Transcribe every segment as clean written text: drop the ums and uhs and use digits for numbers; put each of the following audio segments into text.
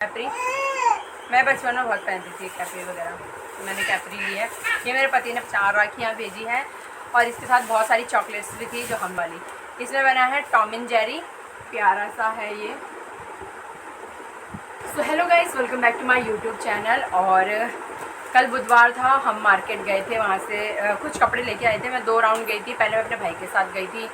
Capri मैं बचपन में बहुत पहनती थी कैपरी वगैरह, तो मैंने कैपरी ली है। ये मेरे पति ने 4 राखियाँ भेजी हैं और इसके साथ बहुत सारी चॉकलेट्स भी थी जो हम वाली। इसमें बना है टॉम एंड जेरी, प्यारा सा है ये। So hello guys, welcome back to my YouTube channel. और कल बुधवार था, हम मार्केट गए थे, वहाँ से कुछ कपड़े लेके आए थे। मैं 2 राउंड गई थी। पहले मैं अपने भाई के साथ गई थी।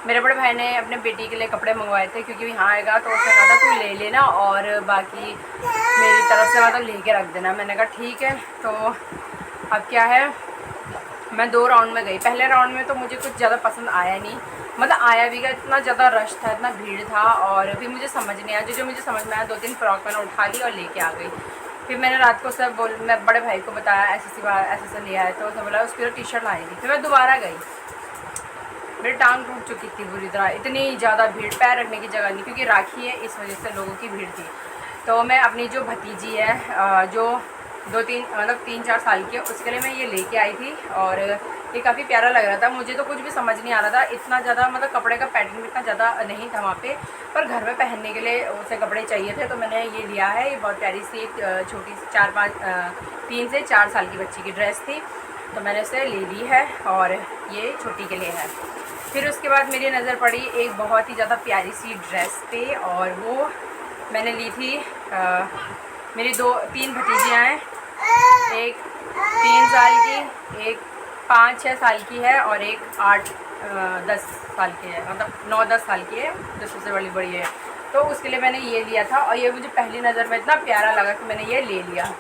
मेरे बड़े भाई ने अपने बेटी के लिए कपड़े मंगवाए थे क्योंकि यहाँ आएगा तो उसने कहा था तू ले लेना और बाकी मेरी तरफ से मतलब लेके रख देना। मैंने कहा ठीक है। तो अब क्या है, मैं 2 राउंड में गई। पहले राउंड में तो मुझे कुछ ज़्यादा पसंद आया नहीं, मतलब आया भी गया, इतना ज़्यादा रश था, इतना भीड़ था और फिर मुझे समझ नहीं आया। जो मुझे समझ में आया 2-3 फ्रॉक मैंने उठा ली और लेके आ गई। फिर मैंने रात को सब मैं बड़े भाई को बताया ऐसे लिया है, तो उसने बोला उसकी तो टी शर्ट लाई थी। फिर मैं दोबारा गई, मेरी टांग टूट चुकी थी बुरी तरह, इतनी ज़्यादा भीड़, पैर रखने की जगह नहीं, क्योंकि राखी है इस वजह से लोगों की भीड़ थी। तो मैं अपनी जो भतीजी है जो 3-4 साल की है, उसके लिए मैं ये लेके आई थी और ये काफ़ी प्यारा लग रहा था। मुझे तो कुछ भी समझ नहीं आ रहा था, इतना ज़्यादा मतलब कपड़े का पैटर्न भी इतना ज़्यादा नहीं था वहाँ पे, पर घर में पहनने के लिए उसे कपड़े चाहिए थे तो मैंने ये लिया है। ये बहुत प्यारी सी एक छोटी सी 3 से 4 साल की बच्ची की ड्रेस थी, तो मैंने इसे ले ली है और ये छोटी के लिए है। फिर उसके बाद मेरी नज़र पड़ी एक बहुत ही ज़्यादा प्यारी सी ड्रेस पे, और वो मैंने ली थी मेरी 3 भतीजियाँ हैं, एक 3 साल की, एक 5-6 साल की है और एक 8-10 साल की है, मतलब 9-10 साल की है, जो सबसे बड़ी है। तो उसके लिए मैंने ये लिया था और ये मुझे पहली नज़र में इतना प्यारा लगा कि मैंने ये ले लिया।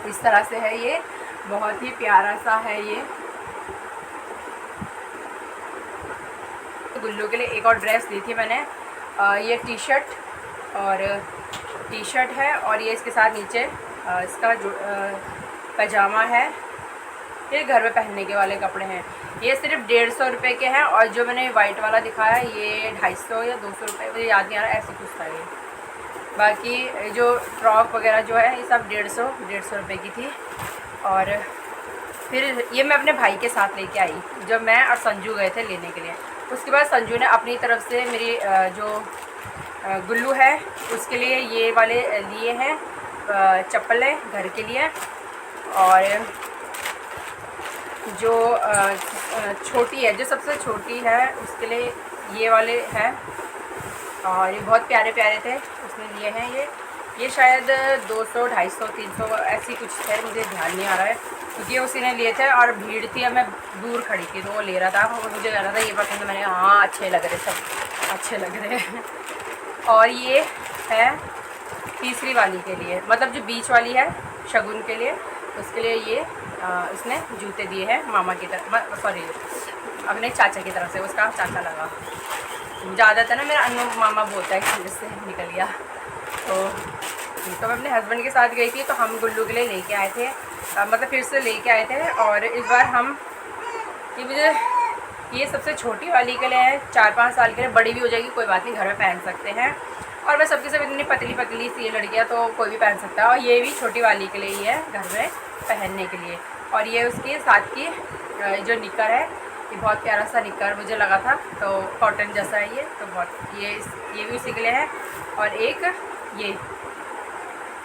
इस तरह से है ये, बहुत ही प्यारा सा है ये। गुल्लू के लिए एक और ड्रेस ली थी मैंने, ये टी शर्ट है और ये इसके साथ नीचे इसका जो पैजामा है। ये घर में पहनने के वाले कपड़े हैं। ये सिर्फ 150 रुपये के हैं और जो मैंने वाइट वाला दिखाया ये 250 या 200 रुपये, मुझे याद नहीं आ रहा, ऐसे कुछ था ये। बाकी जो फ्रॉक वगैरह जो है ये सब 150 रुपये की थी। और फिर ये मैं अपने भाई के साथ लेके आई जब मैं और संजू गए थे लेने के लिए। उसके बाद संजू ने अपनी तरफ से मेरी जो गुल्लू है उसके लिए ये वाले लिए हैं चप्पलें घर के लिए, और जो छोटी है, जो सबसे छोटी है उसके लिए ये वाले हैं और ये बहुत प्यारे थे, उसने लिए हैं। ये शायद 200, 250, 300 ऐसी कुछ है, मुझे ध्यान नहीं आ रहा है क्योंकि उसी ने लिए थे और भीड़ थी और मैं दूर खड़ी थी तो वो ले रहा था और मुझे कह रहा था ये पसंद है। मैंने हाँ अच्छे लग रहे, सब अच्छे लग रहे हैं। और ये है तीसरी वाली के लिए, मतलब जो बीच वाली है शगुन के लिए, उसके लिए ये उसने जूते दिए हैं मामा की तरफ, सॉरी अपने चाचा की तरफ से, उसका चाचा लगा। ज़्यादातर ना मेरा अनु मामा बोलता है कि इससे निकल गया। तो मैं अपने हस्बैंड के साथ गई थी तो हम गुल्लू के लिए लेके आए थे, मतलब फिर से लेके आए थे। और इस बार हम ये सबसे छोटी वाली के लिए है, 4-5 साल के लिए, बड़ी भी हो जाएगी कोई बात नहीं, घर में पहन सकते हैं। और मैं सबके सब इतनी पतली सी लड़कियाँ तो कोई भी पहन सकता है, और ये भी छोटी वाली के लिए ही है घर में पहनने के लिए। और ये उसके साथ की जो निक्कर है, ये बहुत प्यारा सा निक्कर मुझे लगा था, तो कॉटन जैसा है ये, तो बहुत ये भी उसी के लिए है। और एक ये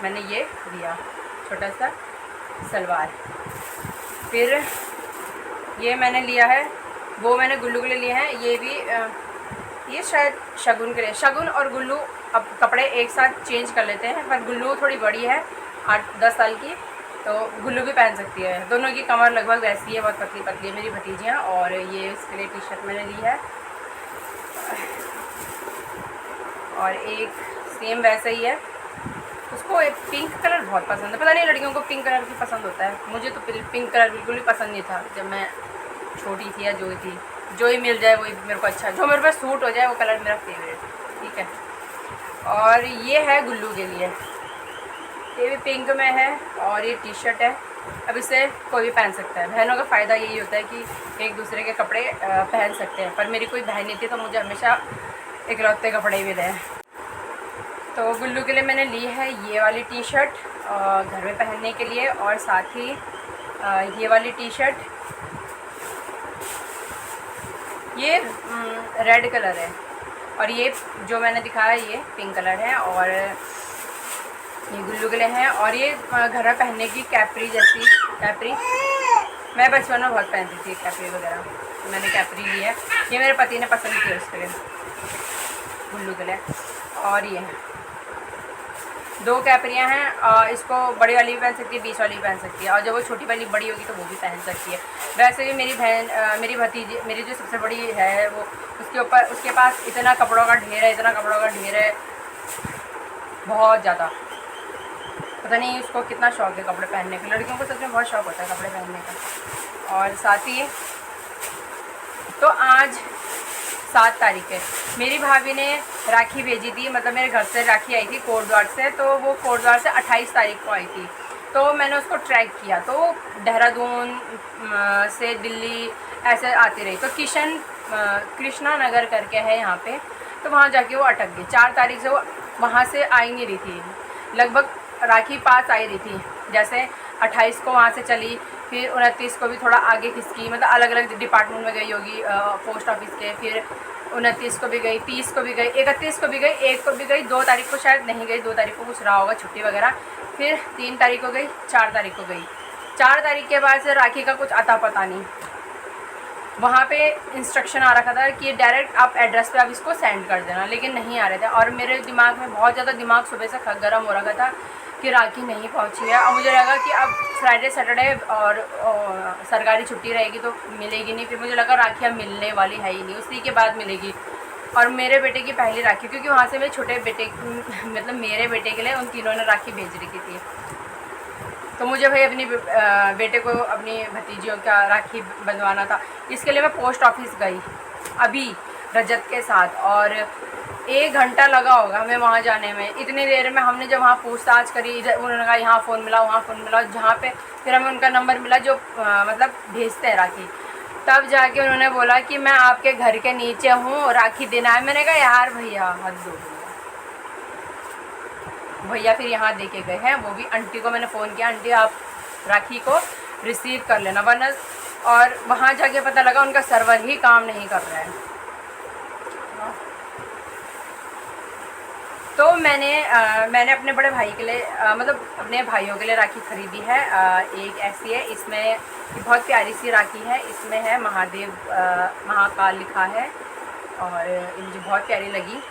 मैंने ये दिया छोटा सा सलवार। फिर ये मैंने लिया है, वो मैंने गुल्लू के लिए लिए हैं। ये भी ये शायद शगुन के लिए, शगुन और गुल्लू अब कपड़े एक साथ चेंज कर लेते हैं, पर गुल्लू थोड़ी बड़ी है 8-10 साल की, तो गुल्लू भी पहन सकती है। दोनों की कमर लगभग वैसी है, बहुत पतली है मेरी भतीजियाँ। और ये उसके लिए टी शर्ट मैंने ली है और एक सेम वैसा ही है। उसको एक पिंक कलर बहुत पसंद है, पता नहीं लड़कियों को पिंक कलर भी पसंद होता है, मुझे तो पिंक कलर बिल्कुल भी पसंद नहीं था जब मैं छोटी थी या जो ही मिल जाए वही मेरे को अच्छा, जो मेरे पास सूट हो जाए वो कलर मेरा फेवरेट, ठीक है। और ये है गुल्लू के लिए, ये भी पिंक में है और ये टी शर्ट है। अब इसे कोई भी पहन सकता है, बहनों का फ़ायदा यही होता है कि एक दूसरे के कपड़े पहन सकते हैं, पर मेरी कोई बहन नहीं थी तो मुझे हमेशा इकलौते कपड़े मिले हैं। तो गुल्लू के लिए मैंने ली है ये वाली टी शर्ट घर में पहनने के लिए, और साथ ही ये वाली टी शर्ट, ये रेड कलर है और ये जो मैंने दिखाया ये पिंक कलर है। और ये गुल्लुगुले हैं। और ये घर में पहनने की कैपरी जैसी कैपरी, मैं बचपन में बहुत पहनती थी कैपरी वगैरह, तो मैंने कैपरी ली है। ये मेरे पति ने पसंद किया उसके लिए गुल्लुगुले। और ये हैं 2 कैपरियाँ हैं, इसको बड़ी वाली भी पहन सकती है, बीच वाली भी पहन सकती है, और जब वो छोटी वाली बड़ी होगी तो वो भी पहन सकती है। वैसे भी मेरी बहन, मेरी भतीजी, मेरी जो सबसे बड़ी है वो, उसके पास इतना कपड़ों का ढेर है, इतना कपड़ों का ढेर है, बहुत ज़्यादा। पता नहीं उसको कितना शौक़ है कपड़े पहनने का। लड़कियों को सच में बहुत शौक़ होता है कपड़े पहनने का। और साथ ही तो आज 7 तारीख है, मेरी भाभी ने राखी भेजी थी, मतलब मेरे घर से राखी आई थी कोटद्वार से, तो वो कोटद्वार से 28 तारीख को आई थी। तो मैंने उसको ट्रैक किया, तो देहरादून से दिल्ली ऐसे आती रही, तो कृष्णा नगर करके है यहाँ पे, तो वहाँ जाके वो अटक गई। 4 तारीख से वो वहाँ से आई नहीं रही थी, लगभग राखी पास आई रही थी। जैसे 28 को वहाँ से चली, फिर 29 को भी थोड़ा आगे खिसकी, मतलब अलग अलग डिपार्टमेंट में गई होगी पोस्ट ऑफिस के, फिर 29 को भी गई, 30 को भी गई, 31 को भी गई, 1 को भी गई, 2 तारीख को शायद नहीं गई, 2 तारीख को कुछ रहा होगा छुट्टी वगैरह, फिर 3 तारीख को गई, 4 तारीख को गई। 4 तारीख के बाद से राखी का कुछ अता पता नहीं। वहाँ पे इंस्ट्रक्शन आ रखा था कि डायरेक्ट आप एड्रेस पे आप इसको सेंड कर देना, लेकिन नहीं आ रहे थे। और मेरे दिमाग में बहुत ज़्यादा, दिमाग सुबह से गर्म हो रखा था कि राखी नहीं पहुँची है। और मुझे लगा कि अब फ्राइडे सैटरडे और सरकारी छुट्टी रहेगी तो मिलेगी नहीं। फिर मुझे लगा राखी अब मिलने वाली है ही नहीं, उसी के बाद मिलेगी। और मेरे बेटे की पहली राखी, क्योंकि वहाँ से मेरे छोटे बेटे मतलब मेरे बेटे के लिए उन तीनों ने राखी भेज रखी थी, तो मुझे भाई अपनी बेटे को अपनी भतीजियों का राखी बंधवाना था। इसके लिए मैं पोस्ट ऑफिस गई अभी रजत के साथ, और 1 घंटा लगा होगा हमें वहाँ जाने में। इतनी देर में हमने जब वहाँ पूछताछ करी, इधर उन्होंने कहा यहाँ फ़ोन मिला, वहाँ फ़ोन मिला, जहाँ पे फिर हमें उनका नंबर मिला जो मतलब भेजते हैं राखी, तब जाके उन्होंने बोला कि मैं आपके घर के नीचे हूँ, राखी देना है। मैंने कहा यार भैया हद हो गई। भैया फिर यहाँ दे के गए हैं, वो भी आंटी को मैंने फ़ोन किया, आंटी आप राखी को रिसीव कर लेना, वरना। और वहाँ जाके पता लगा उनका सर्वर ही काम नहीं कर रहा है। तो मैंने अपने बड़े भाई के लिए मतलब अपने भाइयों के लिए राखी ख़रीदी है। एक ऐसी है, इसमें बहुत प्यारी सी राखी है, इसमें है महादेव महाकाल लिखा है, और ये मुझे बहुत प्यारी लगी।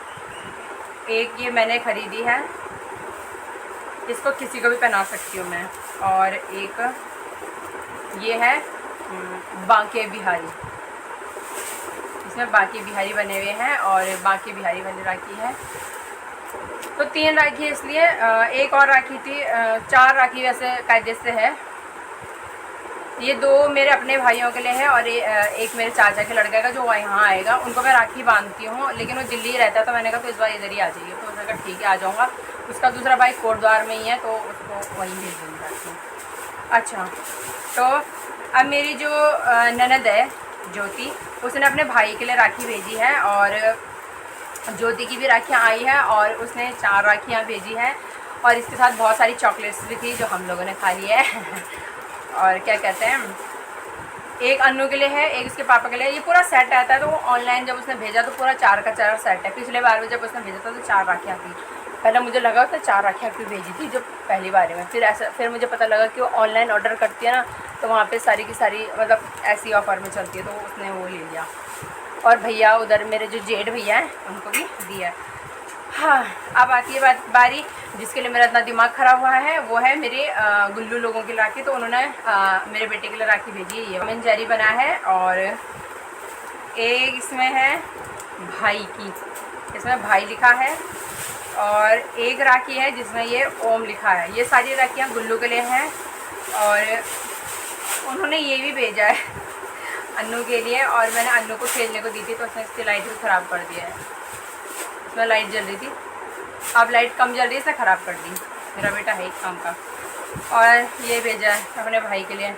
एक ये मैंने ख़रीदी है, इसको किसी को भी पहना सकती हूँ मैं। और एक ये है बांके बिहारी, इसमें बांके बिहारी बने हुए हैं, और बांके बिहारी वाली राखी है। तो 3 राखी इसलिए, एक और राखी थी, 4 राखी वैसे कायदे से है। ये 2 मेरे अपने भाइयों के लिए है, और एक मेरे चाचा के लड़के का जो यहाँ आएगा, उनको मैं राखी बांधती हूँ, लेकिन वो दिल्ली रहता है, तो मैंने कहा तो इस बार इधर ही आ जाइए, तो उसने कहा ठीक है आ जाऊँगा। उसका दूसरा भाई कोटद्वार में ही है, तो उसको वहीं भेज दूँगी राखी। अच्छा, तो अब मेरी जो ननद है ज्योति, उसने अपने भाई के लिए राखी भेजी है, और ज्योति की भी राखियाँ आई है, और उसने 4 राखियाँ भेजी हैं, और इसके साथ बहुत सारी चॉकलेट्स भी थी जो हम लोगों ने खा ली है। और क्या कहते हैं, एक अन्नू के लिए है, एक उसके पापा के लिए। ये पूरा सेट आता है, तो वो ऑनलाइन जब उसने भेजा तो पूरा 4 का 4 सेट है। पिछले बार में जब उसने भेजा था तो 4 राखियाँ थी। पहले मुझे लगा उसने 4 राखियाँ क्यों भेजी थी जो पहली बार में, फिर मुझे पता लगा कि वो ऑनलाइन ऑर्डर करती है ना, तो वहाँ पे सारी की सारी मतलब ऐसी ऑफ़र में चलती है, तो उसने वो ले लिया। और भैया उधर मेरे जो जेठ भैया हैं उनको भी दिया। हाँ, अब आती है बारी जिसके लिए मेरा इतना दिमाग ख़राब हुआ है, वो है मेरे गुल्लू लोगों की राखी। तो उन्होंने मेरे बेटे के लिए राखी भेजी है, ये टॉम जेरी बना है, और एक इसमें है भाई की, इसमें भाई लिखा है, और एक राखी है जिसमें ये ओम लिखा है। ये सारी राखियाँ गुल्लू के लिए हैं, और उन्होंने ये भी भेजा है अन्नू के लिए, और मैंने अन्नू को खेलने को दी थी, तो उसने इसकी लाइट भी ख़राब कर दिया है। इसमें लाइट जल रही थी, अब लाइट कम जल रही है, इसे ख़राब कर दी। मेरा बेटा है एक काम का। और ये भेजा है अपने भाई के लिए।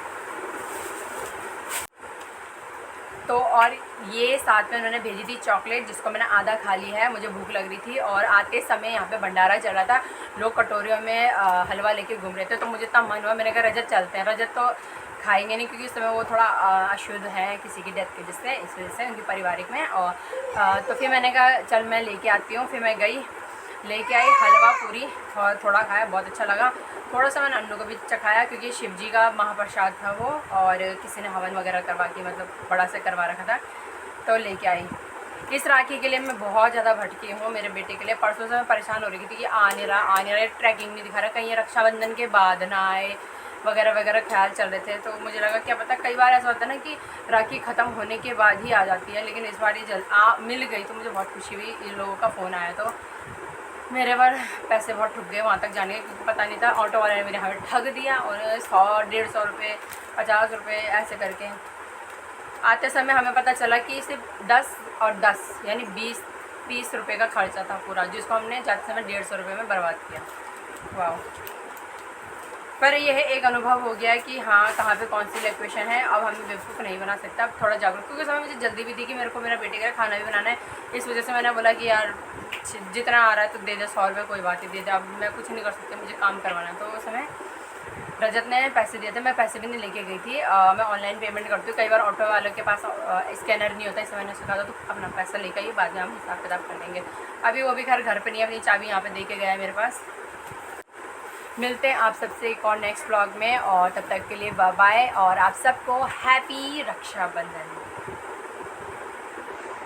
तो और ये साथ में उन्होंने भेजी थी चॉकलेट, जिसको मैंने आधा खा ली है, मुझे भूख लग रही थी। और आते समय यहाँ पे भंडारा चल रहा था, लोग कटोरियों में हलवा लेके घूम रहे थे, तो मुझे इतना मन हुआ, मैंने कहा रजत चलते हैं। रजत तो खाएंगे नहीं क्योंकि उस समय वो थोड़ा अशुद्ध है किसी की डेथ की वजह से, इस वजह से उनकी पारिवारिक में। और तो फिर मैंने कहा चल मैं लेके आती हूँ। फिर मैं गई, लेके आई हलवा पूरी और थोड़ा खाया, बहुत अच्छा लगा। थोड़ा सा मैंने अन्नू को भी चखाया क्योंकि शिव जी का महाप्रसाद था वो, और किसी ने हवन वगैरह करवा के मतलब बड़ा से करवा रखा था, तो लेके आई। इस राखी के लिए मैं बहुत ज़्यादा भटकी हूँ मेरे बेटे के लिए। परसों से मैं परेशान हो रही थी कि आ नहीं रहा, ट्रैकिंग नहीं दिखा रहा, कहीं रक्षाबंधन के बाद ना आए वगैरह वगैरह ख्याल चल रहे थे। तो मुझे लगा क्या पता, कई बार ऐसा होता है ना कि राखी ख़त्म होने के बाद ही आ जाती है, लेकिन इस बार ये मिल गई तो मुझे बहुत खुशी हुई। इन लोगों का फ़ोन आया तो मेरे बार पैसे बहुत ठुक गए वहाँ तक जाने के, क्योंकि पता नहीं था। ऑटो वाले ने मेरे हमें ठग दिया और 100-150 रुपये 50 रुपये ऐसे करके। आते समय हमें पता चला कि सिर्फ 10 और 10 यानी 20-30 रुपये का खर्चा था पूरा, जिसको हमने जाते समय 150 रुपये में बर्बाद किया। वाह। पर यह एक अनुभव हो गया कि हाँ कहाँ पे कौन सी लोकेशन है। अब हमें बेवकूफ़ नहीं बना सकता, अब थोड़ा जागरूक, क्योंकि समय मुझे जल्दी भी थी कि मेरे को मेरा बेटे का खाना भी बनाना है। इस वजह से मैंने बोला कि यार जितना आ रहा है तो दे दे, 100 रुपये कोई बात ही दे दे, अब मैं कुछ नहीं कर सकती, मुझे काम करवाना है। तो उस समय रजत ने पैसे दिए थे, मैं पैसे भी नहीं लेके गई थी। मैं ऑनलाइन पेमेंट करती हूँ, कई बार ऑटो वालों के पास स्कैनर नहीं होता, इससे मैंने सोचा था तो अपना पैसा लेकर ही बाद में हम हिसाब किताब कर लेंगे। अभी वो भी खैर घर पे नहीं है, अपनी चाबी यहाँ पे दे के गया है मेरे पास। मिलते हैं आप सबसे एक और नेक्स्ट व्लॉग में, और तब तक के लिए बाय बाय, और आप सबको हैप्पी रक्षाबंधन।